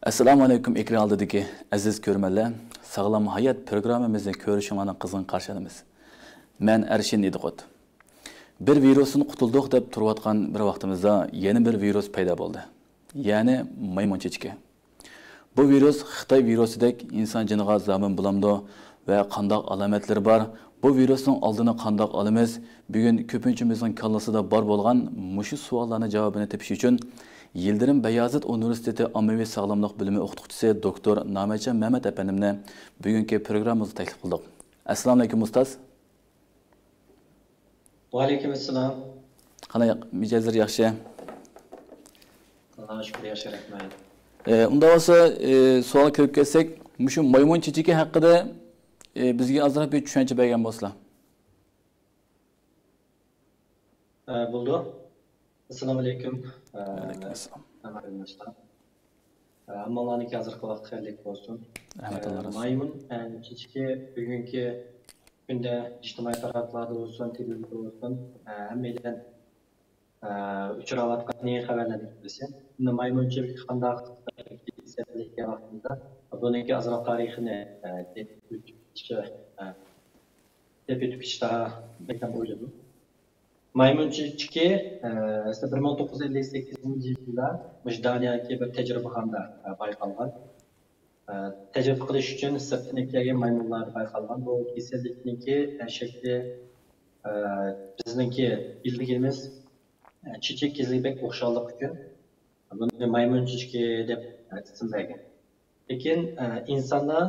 Assalomu alaykum ekran oldidagi aziz ko'rmanlar. Sog'lom hayot programmamizni ko'rishinglarni qizg'in qarshilaymiz. Men Arshin Ediqot. Bir virusdan qutuldik deb turayotgan bir vaqtimizda yana bir virus paydo bo'ldi. Ya'ni maymun chechki. Bu virus Xitoy virusidek inson jiniga zomin bo'lamdi va qanday alomatlari bor? Bu virusning oldini qanday olamiz? Bugun ko'pinchimizning kallasida bor bo'lgan mushu savollarning javobini tepish uchun Yildirim Bayazıt Üniversitesi Ammaviy Sağlamlık Bilimi o'qituvchisi doktor Namacha Mehmet efendimni bugungi programmamizga taklif qildik. Assalomu alaykum ustoz. Va alaykum assalom. Qanday mijozlar yaxshi? Allohga shukr, yaxshi rahmat. Unda bo'lsa savol kirib kelsak, mushu maymun chechigi haqida bizga ozroq bir tushuncha bergan bo'lsizlar. Bo'ldi. Assalomu alaykum. Aleykümselam. Hammalarniki hozirgi vaqt xayrli bo'lsin. Maymun chechki bugungi kunda ijtimoiy tarmoqlarda bo'lsin, televizorda bo'lsin, hammadan uchrayotgan xabarlarni bilsin. Bunda maymunchilik qanday kasallikka vaqtida buniki azroq tarixini deb o'tishda o'yladim. Maymunchilikki 1958 yilda Daniyaga bir tajribaxonada bayqalgan. Tajriba qilish uchun sirtdan kelgan maymunlar bayqalgan. Bu kasallikniki shakli bizningki bildigimiz chechak kasalligiga o'xsharlik uchun buni maymunchilikki deb ismlagan. Lekin insonlar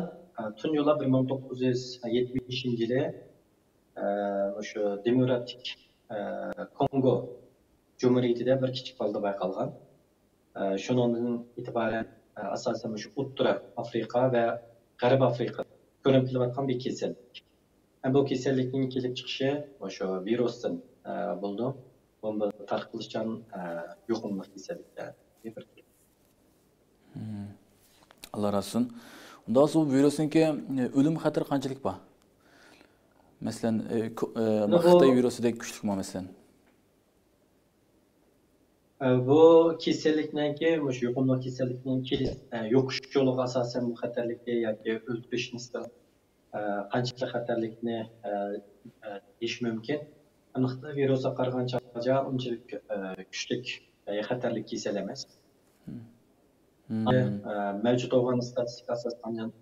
tun yo'la 1970-yili o'sha demokratik Kongo Cumhuriyeti'de bir kichik balda bayqalgan. Shundan itibaren asosan shu O'rta Afrika ve G'arb Afrika ko'rinib kelayotgan bir kasallik. Bu kasallikning kelib chiqishi o'sha virusdan bo'ldi. Bu tarqalishchan yuqumli kasalliklar. Allah razı olsun. Unda bu virusninki o'lim xatari qanchalik bor? Mesela Xitoy virusidek kuchlikmi mesela? Bu kasallikniki, o'sha yuqumli kasallikning yo'qish yo'li asosan bu xatarlikka yoki o'ldirish nisbatan qanchalik xatarlikni deyish mumkin. Xitoy virusga qaraganda unchalik kuchli xatarlik kasal emas. Mevcut olan statistik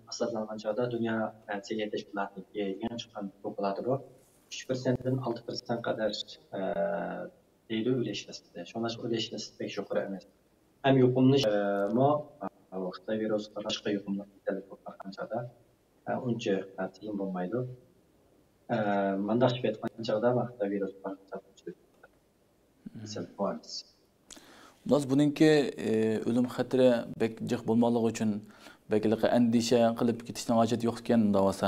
asaslangan çağda Dünya Sağlık Teşkilatı'nın yeni çıkan dokuları bu. 3%'den 6% kadar değil öleşmesi. Şu an öleşmesi pek çok önemli. Hem yukumlu mu Xitoy virusga başka yukumlu kasallik bo'lgan çağda uncha tizim bo'lmaydi. Mandaq aytgan çağda Xitoy virus var. Biz buningki o'lim xatiri bek jiq bo'lmoqligi uchun bekliqi andisha qilib ketishning hojati yo'q ekan unda bo'lsa.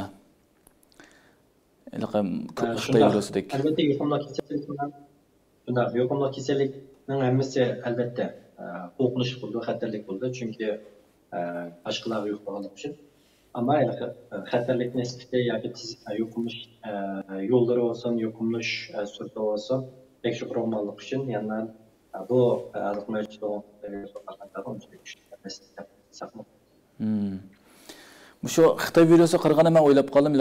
Xitoy virusidek. Albatta yuqumli kasallikning hammasi albatta qo'rqinish bo'ldi, xatarlik bo'ldi, chunki boshqalarga yuqmaganlik uchun. Ammo xatarlik nisbati yoki yuqumlish yo'llari bo'lsin, yuqumlish surati bo'lsin, tekshirib ko'rganlik uchun yana bu azık mevcut olan Şu Xitoy virusi qirg'ani men o'ylab qoldim,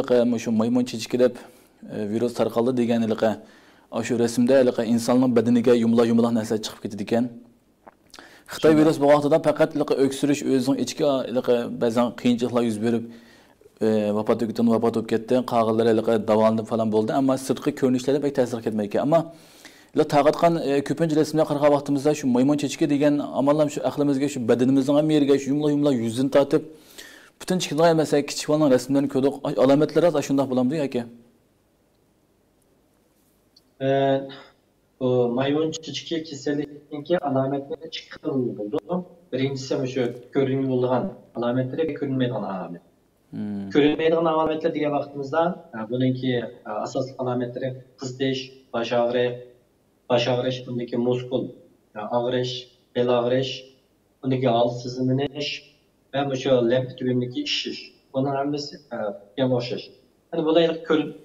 shu maymun chechki deb virus tarqaldi deganliqi, shu rasmda insonning badaniga yumla narsa chiqib ketdi ekan. Xitoy virus bu vaqtida faqat öksürüş o'zining ichki ba'zan qiyinchiliklar yuz berib vafot etib ketdi, qag'illari davolanib falan bo'ldi, ammo sirtqi ko'rinishlarga pek ta'sir etmaydi. Ammo taqatqan ko'pincha rasmlar qirg'an vaqtimizda shu maymun chechki degan amallar shu aqlimizga, shu badanimizning ham yeriga shu yumla yuzini tortib, butun chiqdigan mesela kichik bolaning rasmlarini ko'rdik. Alomatlari shunday bo'lamdi yoki? Bu maymun chechki kasalligining alomatlari ikki xil bo'ldi. Birinchisi shu ko'rinadigan alomatlar va ko'rinmaydigan alomatlar. Ko'rinmaydigan alomatlar degan vaqtimizda buningki asosiy alomatlari qizish, baş ağrış, bundaki muskul ağrış, bel ağrış, bundaki ağız sızımınış ve şu lenf tübündeki şiş. Bunun hepsi yavaşış. Yani bu da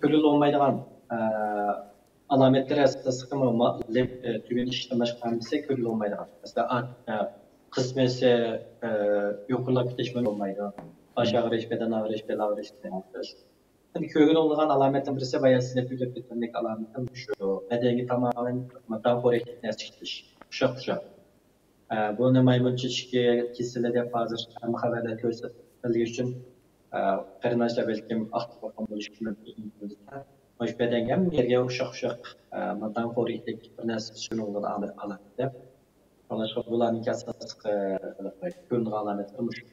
görülü olmayacağın alametler esasında lenf tübünün şişten başka hepsi görülü olmayacağın. Mesela kısmetse yukarıla bitişmen olmaydı. Baş ağrış, beden ağrış, bel ağrış, ağrış. Hani köyün olan alametten birisi bayağı sinir tüyde bitirmek alametten şu. Bedeni tamamen madan korek nesçiş. Uşak uşak. Bunu maymun çeşki kesilede fazla haberler gösterdiği için karınajda belki aktif olan buluşmalar hoş bedengem yerge uşak uşak madan korek bir nesçi sunulduğunu alametten. Başka bulanın kasası köyün alametleri muş.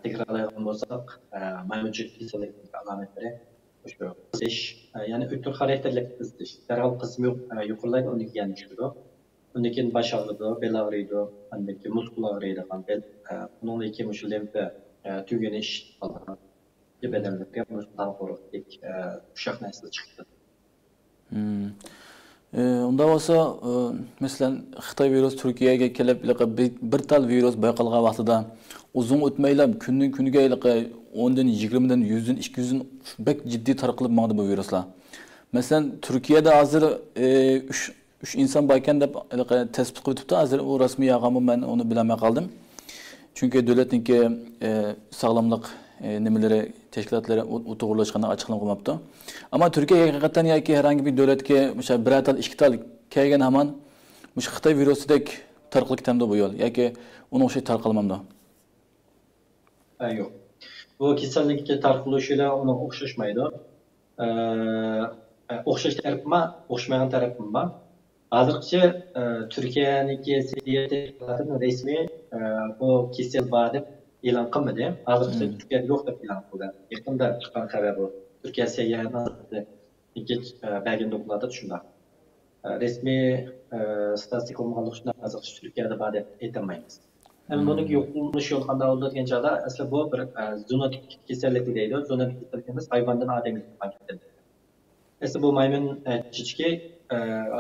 Tekrarlayalım olsak, maymuncuk kesinlik alametleri şu kızış, yani ötür karakterlik kızış. Derhal kısmı yukarılaydı, onu gelmişti. Ondakin baş ağrıdı, bel ağrıydı, ondaki muskul ağrıydı, bel, bununla iki muşul lenfe tügeniş falan. Bedenlikte muskul koruk dik uşak nesli çıktı. Unda olsa, mesela Xitoy virus Türkiye'ye kelib bir tal virus bayqalgan vaqtida uzun o'tmaylab kundan kuniga 10dan 20dan 100dan 200dan bek jiddiy tarqalib mangdi bu viruslar. Mesela Türkiye'de hozir 3 inson bor ekan deb tespit qilib turibdi. Hozir u rasmiy yag'ami men uni bilmay qoldim. Chunki davlatniki sog'lomlik nimaları teşkilatları to'g'rilashgani açıklama qilmabdi. Ama Türkiye hakikaten yoki herhangi bir davlatga o'sha bir tal, ikki tal kelgan hamon o'sha Xitoy virusidek tarqalib ketamdi bu yo'l yoki uni o'sha tarqalmamdi. Yok. Bu kasallikka tarqalishilar ona o'xshashmaydi. O'xshash tarafim bor, o'xshamagan tarafim bor. Hozircha Turkiyaniki siyosatchilarning resmiy bu kasal bor deb e'lon qilmadi. Hozircha Turkiyada yo'q deb e'lon qildi. Yaqinda chiqqan xabar bu. Turkiya siyosati ikki belgin dokladda shunday. Resmiy statistika olmaganligi uchun hozircha Turkiyada bor deb aytolmaymiz. Bunun yo'qolish yo'li qanday bo'ldi degan joyda aslida bu bir zoonotik kasallik deydi. Zoonotik kasallik emas, hayvondan odamga yuqqan kasallik. Aslida bu maymun chichki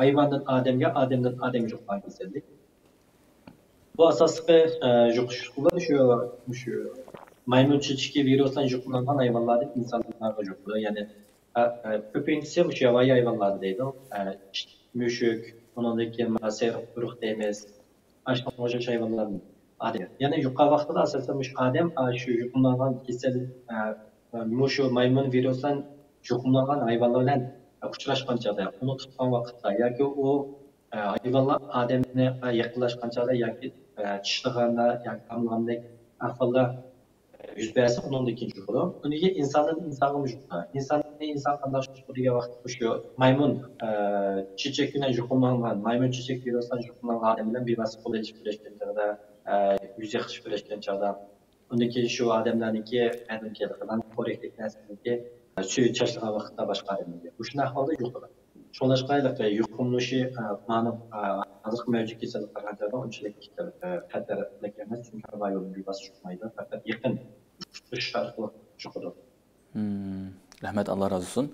hayvondan odamga, odamdan odamga yuqqan kasallik. Bu asosli yuqish usulları şu maymun chichki virusdan yuqlangan hayvonlarni insonlarga yuqadi. Ya'ni ko'pincha shu yovvoyi hayvonlar deydi. Mushuk, undan keyin masir, quruq deymiz. Aşağıdaki hayvanların adem. Yani yukarı vaxtda aslında adem şu yuqumlanan kesel şu maymun virusdan yuqumlanan hayvanlarla uçraşqan çağda, onu tutqan vaqtda yoki o hayvanlar ademine yaqinlashgan çağda yoki tishlaganda yoki qamlaganda ahvolda yuz bersa undan keyin yuqadi. Unga insondan insonga yuqadi. Insonni inson qanday yuqadigan vaqt şu maymun çiçek bilan yuqumlangan, maymun çiçek virusdan yuqumlangan odam bilan bevosita qo'llanishib birlashgan chog'da, yuz yaqishib birlashgan chog'da, undan keyin shu odamlarniki qanday qo'rqlik narsaniki suv chashlagan vaqtda boshqa odamlarga. Bu shunday ahvolda yuqadi. Shunlashqa yuqumlashi ma'lum hozirgi mavjud kasalliklarga qaraganda unchalik xatarlik emas, chunki havo yo'li bevosita yuqmaydi, faqat yaqin uchish orqali yuqadi. Rahmet, Allah razı olsun.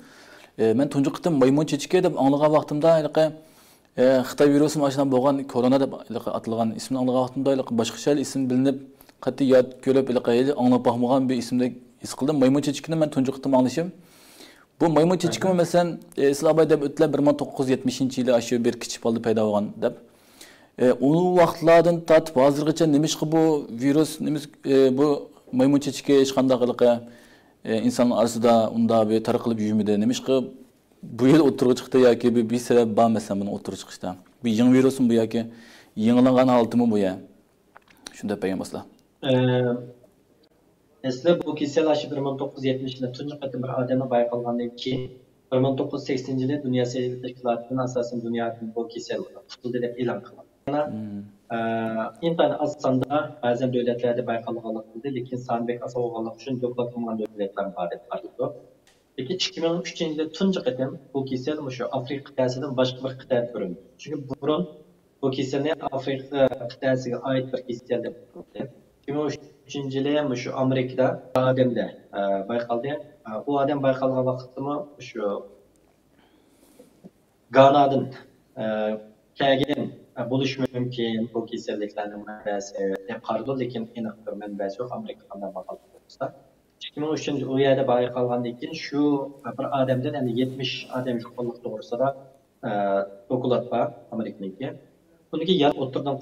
Ben tuncu qitim maymun chechki deb anglagan vaqtimda Xitoy virusi mashinan bo'lgan korona deb atilgan ismini anglagan vaqtimda boshqacha ism bilinib qat'iy yod ko'rib anglab baxmagan bir ismda his qildim. Maymun chechkini men tuncu qitim anglashim. Bu maymun chechki masalan Islombay deb o'tlar 1970-yili aşağı bir kichik bolda paydo bo'lgan deb. Uni vaqtlardan tortib hozirgacha nimishqa bu virus, bu maymun chechki hech qanday insanlar arasında unda bir tarqalib yürümedi. Nimishqa bu yıl oturuq çıktı ya ki bir sebep var mesela bunun oturuq çıkışta. Bir yeni virüsün bu ya ki yenilangan altı mı bu ya? Şunda peyam basla. Aslında bu kişisel aşı 1970'de tuncu qatı bir adamı bayqalgandan keyin 1980-yili Dünya Sağlık Teşkilatı'nın asasen dünyanın bu kişisel tutuldu deb e'lon qilgan. İntan aslında bazen devletlerde bayqalganlık dedi, lekin sani bek asa bo'lganligi uchun dokladlangan devletlar bor deb qaraldi. Lekin 2003-yilda tunji qatam bu kasal shu Afrika qit'asidan boshqa bir qit'ada ko'rindi. Chunki burun bu kasalni Afrika qit'asiga oid bir kasal deb qaraldi. 2003-yili shu Amerikada odamda bayqaldi. Bu odam bayqalgan vaqtda shu Gana'dan kelgan bo'lishi mumkin bu kasalliklarning manbasi deb qaraldi, lekin aniq bir manbasi yo'q. Amerikadan bayqalgan. 2003 o yerda bayqalgandan keyin shu bir odamdan endi 70 odam yuqumliq to'g'risida doklad bor Amerikaniki. buniki yan o'tirdan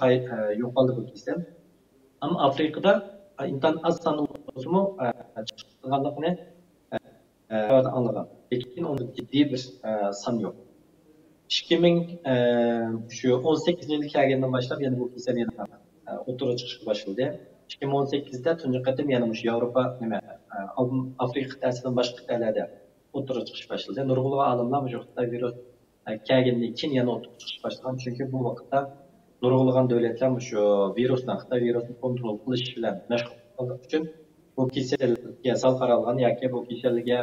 yo'qoldi bu kasal. Ama Afrika'da intan az sanlı olsun mu çıktıganlıkını anlagan. Lekin onda ciddi bir san yok. 2000 şu 18 yıllık kelgenden başlap yani bu kasal yana o'tirga chiqishga başladı. 2018'de tunji qatim yana şu Avrupa nima Afrika qit'asidan boshqa qit'alarda o'tirga chiqish başladı. Nurg'ulg'an olimlar shu Xitoy virus kelgandan keyin yana o'tirga chiqish başlagan. Chunki bu vaqtda nurg'ulg'an davlatlar shu virusdan Xitoy virusini kontrol qilish bilan mashg'ul bo'lgani uchun bu kasallikka sal qaralgan yoki bu kasallikga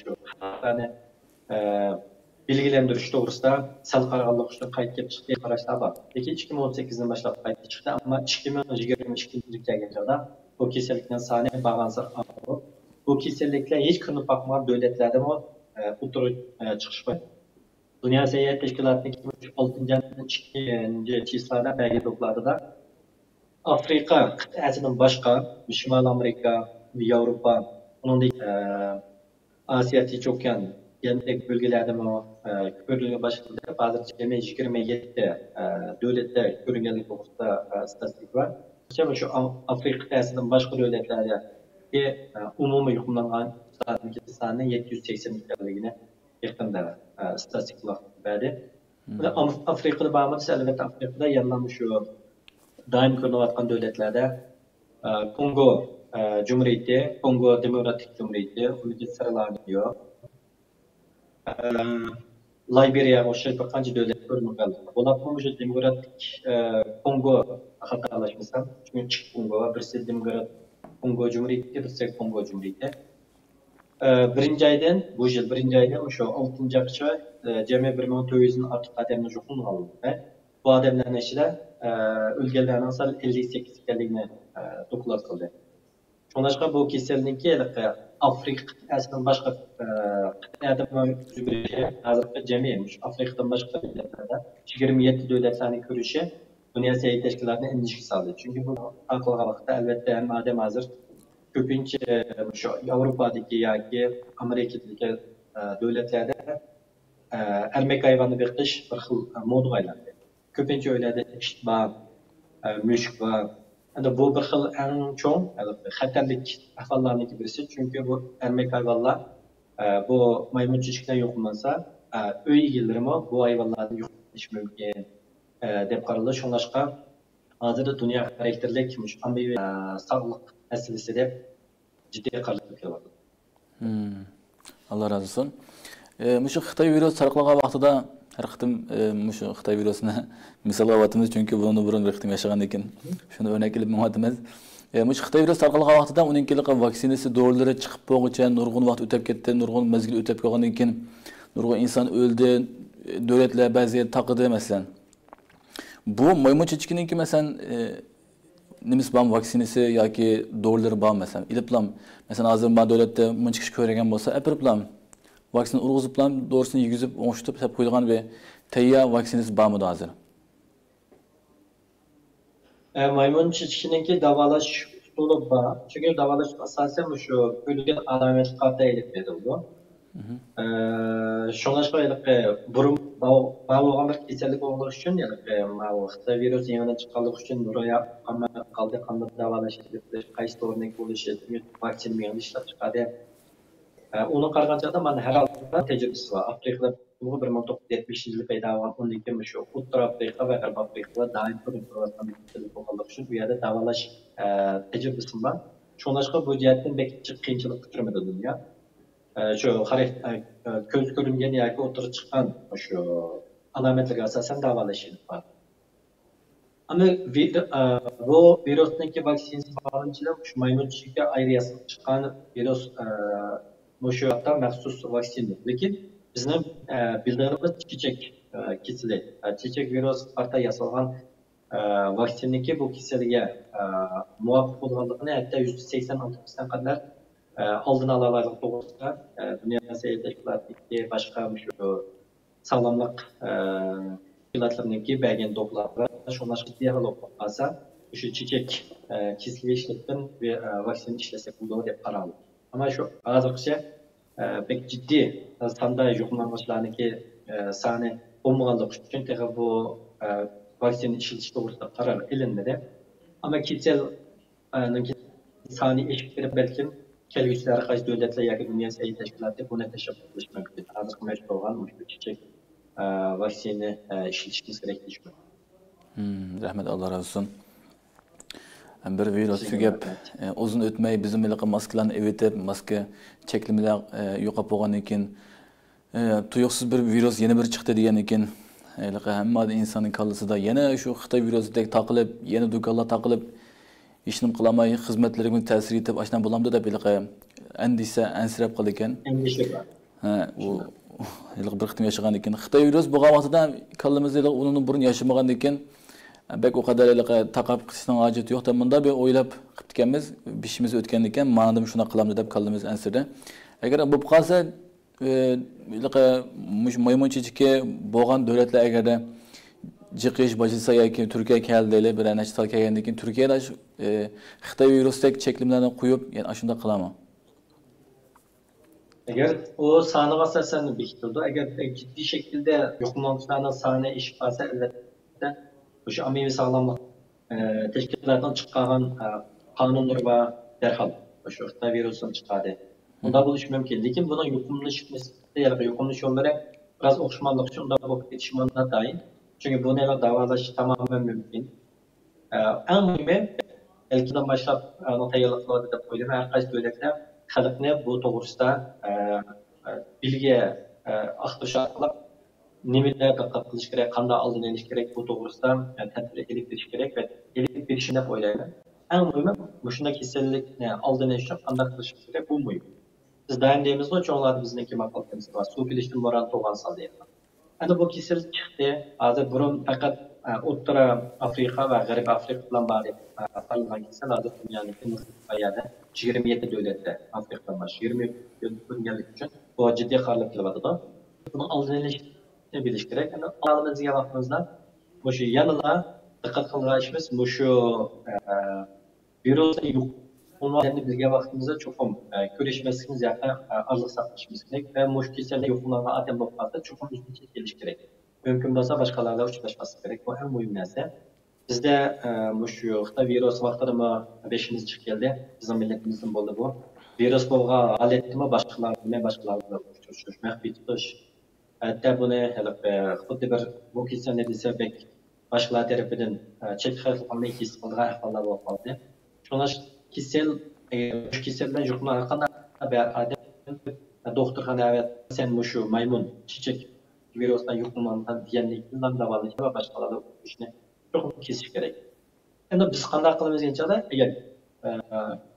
shu xalqlarni bilgilendirish to'g'risida sal qaralganlik uchun qaytib kelib chiqdi qarashlar bor. Lekin 2018dan boshlab qaytib chiqdi, ammo 2022 kelgan chog'da bu kasallikning soni bag'ansir ortib, bu kasalliklar hech kunni boqmagan davlatlarda o'tirib chiqishdi. Dünya Sağlık Teşkilatı'nın 6. çizgilerden belge doklarında Afrika kıtasının başka, Şimal Amerika ve Avrupa, onun da Asya Tiçokyan yanındaki bölgelerde görülmeye başladı. Bazı cemi 27 devlette görüngenlik konusunda statistik var. Şu Afrika kıtasının başka devletlerde umumi yıkımlanan statistiklerinin 780 milyarlığına yakında statistikler verdi. Afrika'da bağımlısı elbette Afrika'da yanılan şu daim konulatkan devletlerde Kongo Cumhuriyeti, Kongo Demokratik Cumhuriyeti, Ülke sıralanıyor. Liberya hoşçak bakanca devlet görünmüyor. Bunlar şu Demokratik Kongo hatalaşmışsam, çünkü çık Kongo, birisi Demokratik Kongo Cumhuriyeti, birisi Kongo Cumhuriyeti. Birinci aydan, bu yıl birinci aydan şu 6. ayda cemi 1400'ün artık adamını yoğun aldı. Bu adamların içinde ülkelerin asal 58 ekanligini dokulat qildi. Şondaşqa bu kasallikka Afrika qit'asidan boshqa qit'ada hozirgi jami Afrikadan boshqa davlatlarda 27 davlatlarni ko'rishi Dünya Sağlık Teşkilatı'na endişe saldı. Çünkü bu akılga vaqtda elbette hem adam hazır köpünçe şu Avrupa'daki yoki Amerika'daki devletlerde ermek hayvanı beqish bir xil modaga aylandi. Köpünçe öylerde işitma, müşk var. Yani bu bir xil en çok xatarlik ahvallarniki birisi. Çünkü bu ermek hayvanlar bu maymun çeşikler yo'qolmasa, öy egallarimi bu hayvanlarni yo'qotish mumkin deb qaraldi. Shunlashqa hozirda dunyo xarakterlik ommaviy sog'liq masalasi deb jiddiy qaralib kelyapti. Allah razı olsun. Şu Xitoy virus tarqalgan vaqtida her qitim şu Xitoy virusini misol olyapmiz, chunki buni burun bir qitim yashagan ekan. Shuni o'rnak qilib muhatimiz. Şu Xitoy virus tarqalgan vaqtida uning vaksinasi dorileri chiqib bo'lguncha nurg'un vaqt o'tib ketdi, nurg'un mezgil o'tib qolgandan keyin nurg'un inson o'ldi, davlatlar ba'zi taqidi masalan. Bu maymun chechkininki masalan nimasi bor vaksinasi yoki dorileri bor masalan. Iliplam masalan hozir bu davlatda buncha kishi ko'rgan bo'lsa, apirplam vaksin urg'izib bilan dorisini yegizib o'ngishtirib hesab qo'yilgan ve tayyor vaksinasi bormi hozir? Maymun chechkininki davolash usuli bor. Chunki davolash asosan shu o'lgan alomat qarta elib berildi. Shunlashqa burun bo'lgan bir kasallik bo'lgani uchun Xitoy virusi yana chiqqanlik uchun buraya qoldi qanday davolash qaysi o'rnak bo'lishi vaksina bilan ishlab chiqadi. Onun qaraganda mana har xil tecrübesi var. Afrikada bu 1970 yılı paydo bo'lgan undan keyin shu O'rta Afrika va G'arb Afrikada daim ko'rayotgan bo'lganlik uchun bu yerda davolash tecrübesi var. Shunlashqa bu jihatdan qiyinchilik kuchirmadi dunyo. Şu ko'z ko'ringan yoki o'tirib chiqqan shu alomatlarga asosan davolash var. Ama bu virusniki vaksinasi falanchilar shu maymunchiga ayrıyası chiqqan virus şu hatta məxsus vaksina. Lakin bizim bildiğimiz çiçek kesili, çiçek virus hatta yasalgan vaksiniki bu kesiliye muvaffak olganlığını hatta %86'dan kadar aldın alalarlık doğrultusunda Dünya Sağlık Teşkilatı'ndaki başka şu sağlamlık teşkilatlarındaki belgen doklarla şunlaşık diyalog olmasa şu çiçek kesiliye işletmen ve vaksin işlesek olduğu diye paralı. Ama şu azıcık pek ciddi sanda yo'qlanmışlarniki sani olmaganlık için bu vaksini işletiş doğrusunda karar elinmedi. Ama kişisel sani eşitleri belki kelgüçler qaysi devletler yoki dunyo sağlık teşkilatı buni tashabbus qilishi mumkin. Hozir qilmoqchi bo'lgan ushbu kichik vaksini ishlatishimiz kerak deyishman. Rahmet Allah razı olsun. Bir virus tugab uzun o'tmay bizim maskalarni evitib, maska cheklimlar yo'qolib bo'lgandan keyin tuyuqsiz bir virus yana bir chiqdi degan ekan. Hamma insonning kallasida yana shu Xitoy virusidek taqilib, yana do'konlar taqilib, ishnim qilamay, xizmatlarimga ta'sir etib, ashuna bo'lamdi deb ansirab qoldi ekan. U bir qitim yashagan ekan. Xitoy virus bo'lgan vaqtida kallamizda uning burun yashamagan ekan. Bek o kadar taqab qilishning hojati yo'q deb bunda bir o'ylab qilib ekanmiz. Bishimiz o'tgan ekan, ma'noda shuna qilamiz deb kallamiz ansirda. Agar bu qolsa, maymun chechikka bo'lgan davlatlar agarda jiqish boshlasa yoki Turkiya keldi, bir anacha tal kelgandan keyin Turkiyada Xitoy virusdek cheklimlarni qo'yib, yana shunda qilamiz. Agar o saniga asosan bekitildi, agar ciddi şekilde yo'qlanishlarning soni ish qolsa, albatta şu Amerika sağlamlık teşkilatından çıkan kanunlar var derhal. Şu Xitoy virusunu çıkardı. Bunda buluş mümkün. Lekin bunun yuqumlanışması ya da yuqumlanish yo'llari biraz o'xshamanlik uchun unda bo'lib ketishi mumkin. Çünkü bunu davalash tamamen mümkün. En mühimi ilkinden başlap tayyorlıqlar deb qo'ydim. Har qaysi davlatlar xalqni bu to'g'risida bilgi axtarish orqali nimalarga diqqat qilish kerak, qanday oldini olish kerak, bu to'g'risida tadbir elib berish kerak va elib berishini deb o'ylayman. Eng muhimi shunday kasallikni oldini olish uchun qanday qilish kerak, bu muhim. Biz doim deymizki, cho'nglar bizniki maqolamiz bor. Suv kelishdan boran to'g'an sal deydi. Endi bu kasallik chiqdi. Hozir burun faqat O'rta Afrika va G'arbiy Afrika bilan bog'liq qolgan kasal hozir dunyoning qayerda 27 davlatda Afrikadan boshqa 20 bo'lganlik uchun bu jiddiy qarlab kelyapti. Buni oldini olish bilish kerak. Endi olimizga vaqtimizda shu yanada diqqat qilishimiz shu virusni yuqumlanishini bilgan vaqtimizda cho'qim ko'rishmasligimiz yoki ozliq saqlashimiz kerak va shu kasallik yuqumlangan odam bo'lib qolsa cho'qim o'zimizga kelish kerak. Mümkün bo'lsa boshqalarga uchrashmaslik kerak. Bu eng muhim narsa. Bizda shu Xitoy virus vaqtida 5-imiz chiqib keldi. Bizning millatimizdan bo'ldi bu. Virus bo'lgan holatda boshqalarga uchrashish, maxfiy tutish. Hatta buni xuddi bir bu kasallik desa boshqalar tarafidan chet xalqlarning his qilgan ahvollar bo'lib qoldi. Shuning kasal shu kasal bilan yuqumlangan odam doktorxonaga sen shu maymun chechak virusdan yuqumlangan deganlikdan davolash va boshqalarga ishni çok kesish kerak. Endi biz qanday qilamiz deyinchada, agar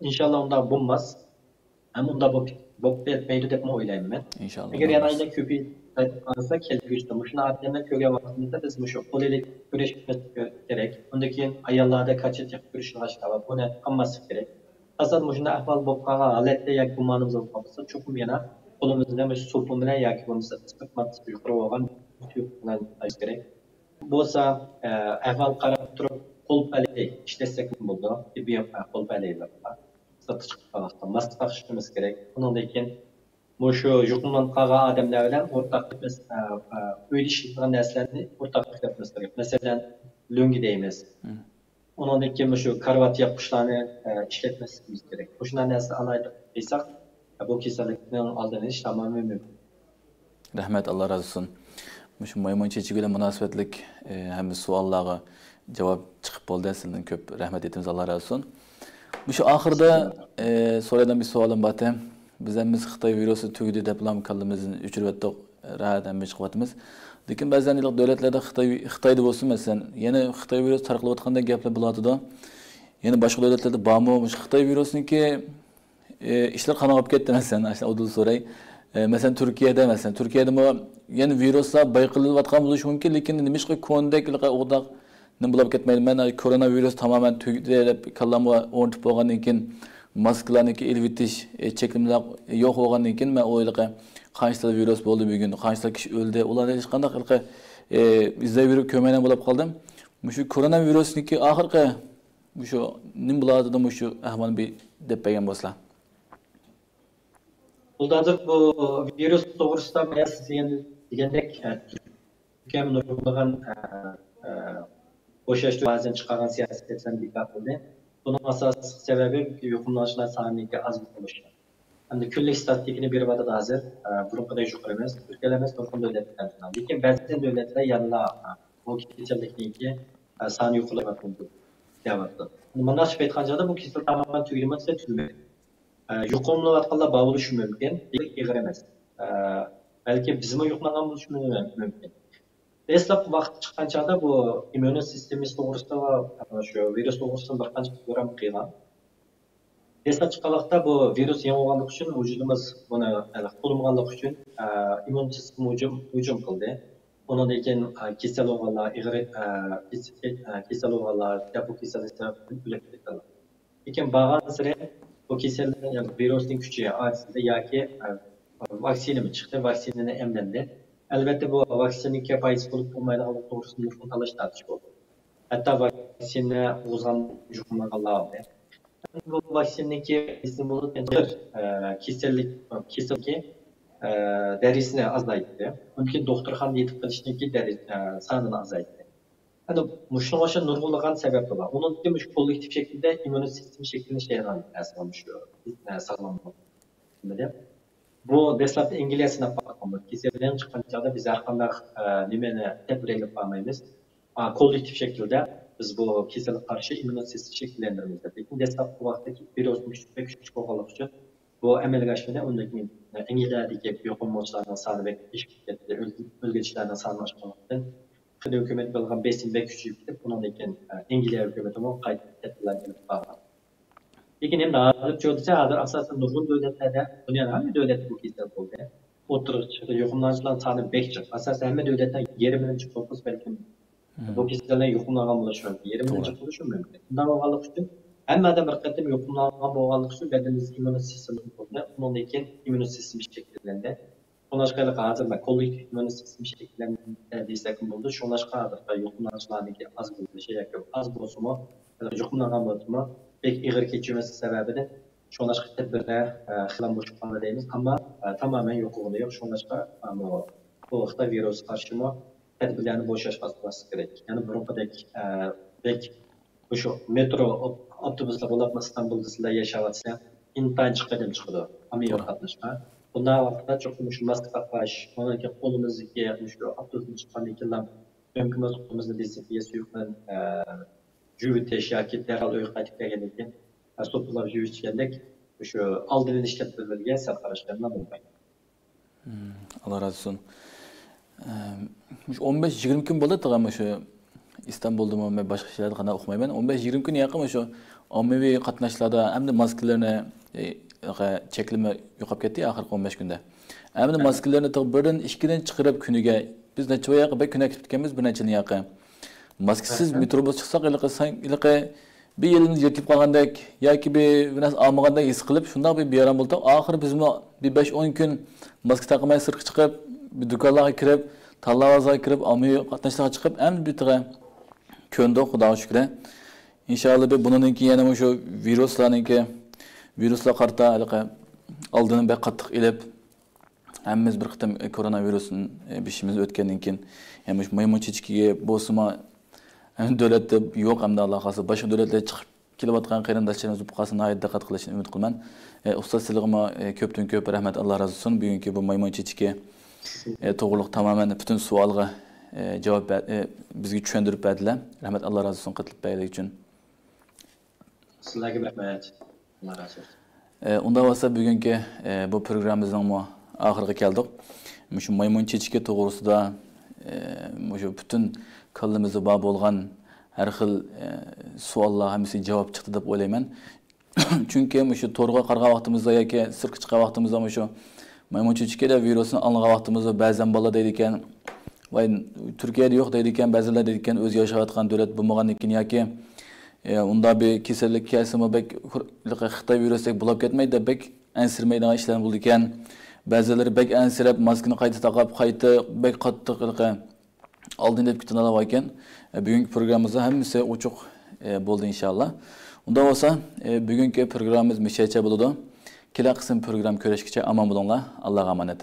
inshaalloh unda bo'lmas, ham unda bo'lib ketmaydi deb o'ylayman men. İnşallah. Agar yana ko'payib qolsa, kelgusida shuni odamlar ko'rgan vaqtimizda biz shu qo'llik kurashimiz kerak. Undan keyin ayollarda qachon kurashni boshlab, buni qilmaslik kerak. Asal shunday ahvol bo'lib qolgan holatda yoki gumonimiz bo'lib qolsa, cho'qim yana qo'limizda so'pim bilan yoki bo'lmasa ispatmat yuqori bo'lgan bilan qilish kerak. Bo'lsa ahvol qarab turib qo'l palay ishlatsak bo'ldi. Tibbiy qo'l palaylar bor. Satış vaqtida mask taqishimiz kerak. Undan keyin shu yuqumlanib qolgan odamlar bilan o'rtaqlik o'ylashadigan narsalarni o'rtaqlik qilamiz kerak. Masalan, lungi deymiz. Undan keyin shu karvat yopishlarni ishlatmasligimiz kerak. Shunday narsa alayda desak, bu kasallikning oldini olish tamamen mumkin. Rahmet Allah razı olsun. Şu maymun çeçigiyle münasebetlik hem suallara cevap çıkıp oldu. Sizden köp rahmet ettiğimiz Allah razı olsun. Şu ahırda sorulan bir sualım batı. Bizimiz Xitoy virusu tügüdü deplam kaldığımızın üçürvettik rahat bir çıkıvatımız. Lekin bazen devletlerde Xitoy'da olsun mesela yine Xitoy virüsü tarqalayotganda gaplar buladı da yine başka devletlerde bağımlı olmuş Xitoy virüsünün ki işler kanağıp ketdi mesela aşağı odul soray. Mesela Türkiye'de mi yani virüsler bayqılayotgan bo'lishi mumkin, lekin nimishqa kondek o'daq nim bo'lib ketmaydi. Men koronavirus tamamen tugdi deb kallamga o'rnatib bo'lgandan keyin maskalarni elib etish cheklimlar yo'q bo'lgandan keyin men o'ylaqa qancha virus bo'ldi bugun, qancha kishi o'ldi, ular hech qanday qilqa izlayverib ko'maydan bo'lib qoldim. Shu koronavirusniki oxirgi shu nim bo'ladi shu ahvol bir deb bergan bo'lsa. Buldancık bu virüs doğrusunda siz degandek Türkiye'nin uygulagan Boşaştı bazen çıkaran siyasetçilerin dikkat edildi. Bunun asas sebebi yuqumlanışlar sanıyla az oluşu. Hem de külli istatistikini bir vada da hazır. Bunun kadar yukarı emez. Türkiye'de emez, Türkiye'de devletler. Lakin bazı devletler yanına o kişilikli sani yuqulama buldu. Devattı. Bundan şüphe etkanca bu kişilik tamamen tüyülmezse tüyülmedi. Yuqumlu vatqalla bağılışı mümkün, değil emez. Belki bizim yuqumlanan buluşu mümkün. Dastlab vaqt chiqqan chog'da bu immun sistemimiz to'g'risida va shu virus to'g'risida bir qancha program qilgan. Dastlab chiqqan vaqtda bu virus yangilanlik uchun vujudimiz buni qo'lmaganlik uchun immun sistem hujum qildi. Undan keyin kasal bo'lganlar, ig'ir kasal bo'lganlar, bu kasallikdan o'lib ketdilar. Lekin bag'an sira bu kasallik virusning kuchi aslida yoki vaksina chiqdi, vaksinani emlandi. Elbette bu vaksinin kefayet bulup olmayacağını doğrusunda kurtarış tartış oldu. Hatta vaksine uzan jukumakallah aldı. Bu vaksinin kesin bulup kesillik derisini azalttı. Mümkün doktorxana yetib qilishninki sanını azalttı. Yani muşun başa nurgulagan sebep var. Onun demiş kolektif şekilde immün sistemi şeklinde şeyler sağlamış. Bu dastlabki İngilizcesine bakmamız. Kesilden çıkan çağda biz arkamda nimeni tedbirle bağlamayız. Kolektif şekilde biz bu kesillik karşı immün sistemi şekillendirmemiz. Lakin dastlabki vaxtdaki virus müştübek küçük olmak için bu amelga aşmada ondaki İngilizce'deki yoğunluklarının sağlı ve ölgeçlerinin sağlı aşmamaktan Xitay hükümeti bilgan besin ve küçük gidip bunun için İngilizce hükümeti o kayıt tedbirler bağlı. Lekin endi hozir cho'disa hozir asosan nurg'un davlatlarda dunyoda hamma davlat bu kasal bo'ldi. O'tirib yuqumlanishlar soni bekchiq. Asosan hamma davlatdan 20-9 balkim bu kasallar yuqumlangan bo'lishi mumkin. 20 bo'lishi mumkin. Bundan bo'lganlik uchun hammadan bir qatim yuqumlangan bo'lganlik uchun bedanimiz immun sistemi bo'ldi. Undan keyin immun sistemi shakllandi. Shunashqalik hozir kollektiv immun sistemi shakllandi desak bo'ldi. Shunashqa yuqumlanishlarniki az bo'lishi yoki az bo'lsa-mu, yuqumlangan bo'lsa-mu pek ig'ir kechirmesi sebebiyle şunlaşka tedbirler xilam boşluk deyimiz ama tamamen yok oluyor. Şunlaşka bu Xitay virüs karşıma tedbirlerini boşlaşması gerek. Yani Burunkadek şu metro otobüsle bulup İstanbul'da sizler yaşavatsa intan çıkıdım çıkıdı. Ama yok katlaşma. Bundan vakitte çok şu maske takmış, onunki kolumuzdaki şu otobüsün çıkan ikiler ömkümüz kolumuzda desinfiyesi yoktan jüviteş yoki derhal uyga qaytib kelgandan keyin to'plab jüvitgandek shu oldindan ishlab berilgan sal qarashlardan bo'lmaydi. Allah razı olsun. 15-20 kun bo'ldi tag'am shu İstanbul'da men boshqa shaharlarda qana o'qimayman. 15-20 kun yaqin shu ommaviy qatnashlarda hamda maskalarni cheklama yo'qolib ketdi oxirgi 15 kunda. Hamda maskalarni birdan 2dan chiqarib kuniga biz necha yoqqa bir kun akib ketganmiz, bir necha yoqqa. Maskesiz metrobus çıksak bir yılımız yetip kalgandek yoki biraz almagandek his qilib shunday bir yaram bo'ldi. Oxiri biz bir 5-10 kun maska taqmay sirtga chiqib, bir do'konlarga kirib, tanlovlarga kirib, ommaviy qatnashlarga chiqib, endi bitig'a ko'ndik, Xudoga shukr. Inshaalloh bundan keyin yana shu viruslar qarta oldini bir qattiq ilib, hammamiz bir qitim koronavirusning beshimiz o'tgandan keyin ham shu maymun chechkiga bo'lsa davlatda yo'q hamda Alloh xohlasa boshqa davlatlarga chiqib kelayotgan qarindoshlarimiz bu qasini ayt diqqat qilishini umid qilaman. Ustoz sizlarga ko'pdan ko'p rahmat, Alloh razı olsun. Bugungi bu maymun chechki to'g'riliq tamoman butun savolga javob bizga tushuntirib berdilar. Rahmat, Alloh razı olsun qilib berganlik uchun. Sizlarga rahmat. Alloh razı olsun. Unda bo'lsa bugungi bu programmamizning oxiriga keldik. Shu maymun chechki to'g'risida shu butun kallamizda bor bo'lgan har xil savollar hammasi javob chiqdi deb o'ylayman. Chunki shu to'rga qargan vaqtimizda yoki sirtga chiqqan vaqtimizda shu maymun chechkida virusni algan vaqtimizda ba'zan bolalar deydi ekan, voy Turkiyada yo'q deydi ekan, ba'zilar deydi ekan, o'zi yashayotgan davlat bo'lmagandan keyin yoki unda bir kasallik kelsimi bek Xitoy virusdek bo'lib ketmaydi, bek ansirmaydigan ishlar bo'ldi ekan. Ba'zilari bek ansirab maskani qayta taqib, qayta bek qattiq oldin deb kutanalar ekan. Bugungi programmamizda hammasi ochiq bo'ldi inshaalloh. Unda bo'lsa, bugungi programmamiz mishacha bo'ladi. Kela qism program ko'rishgacha omon bo'linglar. Allohga omonat.